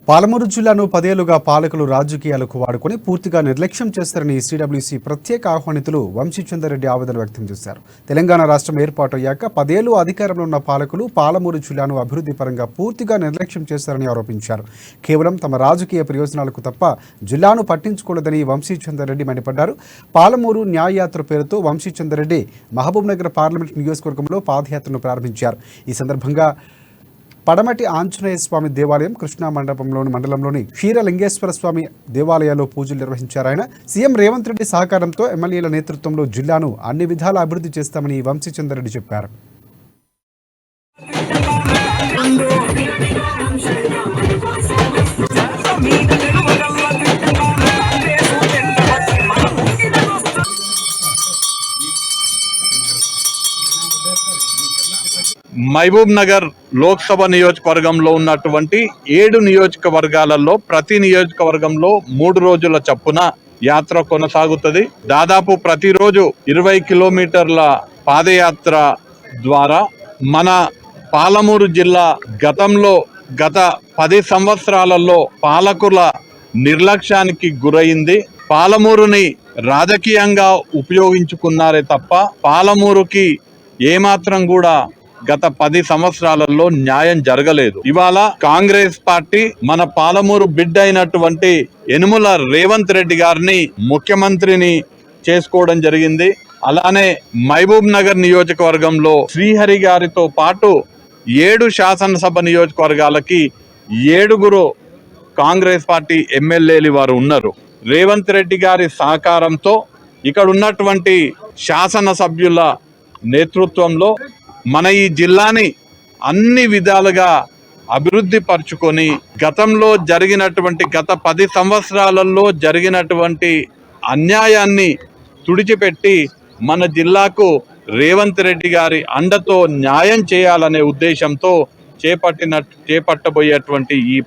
పాలమూరు జిల్లాను 10 ఏళ్లుగా పాలకులు రాజకీయాలకు వాడుకొని పూర్తిగా నిర్లక్ష్యం చేస్తారని సిడబ్ల్యూసీ ప్రత్యేక ఆహ్వానితులు వంశీచంద్రరెడ్డి ఆవేదన వ్యక్తం చేశారు. తెలంగాణ రాష్ట్రం ఏర్పాటయ్యాక 10 ఏళ్లు అధికారంలో ఉన్న పాలకులు పాలమూరు జిల్లాను అభివృద్ధి పరంగా పూర్తిగా నిర్లక్ష్యం చేస్తారని ఆరోపించారు. కేవలం తమ రాజకీయ ప్రయోజనాలకు తప్ప జిల్లాను పట్టించుకోలేదని వంశీచంద్రరెడ్డి మండిపడ్డారు. పాలమూరు న్యాయయాత్ర పేరుతో వంశీచంద్రరెడ్డి మహబూబ్నగర్ పార్లమెంట్ నియోజకవర్గంలో పాదయాత్రను ప్రారంభించారు. ఈ సందర్భంగా పడమటి ఆంజనేయ స్వామి దేవాలయం, కృష్ణా మండలంలోని క్షీరలింగేశ్వర స్వామి దేవాలయాల్లో పూజలు నిర్వహించారు. ఆయన సీఎం రేవంత్ రెడ్డి సహకారంతో ఎమ్మెల్యేల నేతృత్వంలో జిల్లాను అన్ని విధాలా అభివృద్ధి చేస్తామని వంశీచంద్రరెడ్డి చెప్పారు. మహబూబ్ నగర్ లోక్సభ నియోజకవర్గంలో ఉన్నటువంటి 7 నియోజకవర్గాలలో ప్రతి నియోజకవర్గంలో 3 రోజుల చొప్పున యాత్ర కొనసాగుతుంది. దాదాపు ప్రతిరోజు 20 కిలోమీటర్ల పాదయాత్ర ద్వారా మన పాలమూరు జిల్లా గత 10 సంవత్సరాలలో పాలకుల నిర్లక్ష్యానికి గురైంది. పాలమూరుని రాజకీయంగా ఉపయోగించుకున్నారే తప్ప పాలమూరుకి ఏమాత్రం కూడా గత 10 సంవత్సరాలలో న్యాయం జరగలేదు. ఇవాళ కాంగ్రెస్ పార్టీ మన పాలమూరు బిడ్డ అయినటువంటి యనుమల రేవంత్ రెడ్డి గారిని ముఖ్యమంత్రిని చేసుకోవడం జరిగింది. అలానే మహబూబ్ నగర్ నియోజకవర్గంలో శ్రీహరి గారితో పాటు 7 శాసనసభ నియోజకవర్గాలకి 7 కాంగ్రెస్ పార్టీ ఎమ్మెల్యేలు వారు ఉన్నారు. రేవంత్ రెడ్డి గారి సహకారంతో ఇక్కడ ఉన్నటువంటి శాసనసభ్యుల నేతృత్వంలో మన ఈ జిల్లాని అన్ని విధాలుగా అభివృద్ధి పరుచుకొని గతంలో జరిగినటువంటి గత 10 సంవత్సరాలలో జరిగినటువంటి అన్యాయాన్ని తుడిచిపెట్టి మన జిల్లాకు రేవంత్ రెడ్డి గారి అండతో న్యాయం చేయాలనే ఉద్దేశంతో చేపట్టబోయేటువంటి ఈ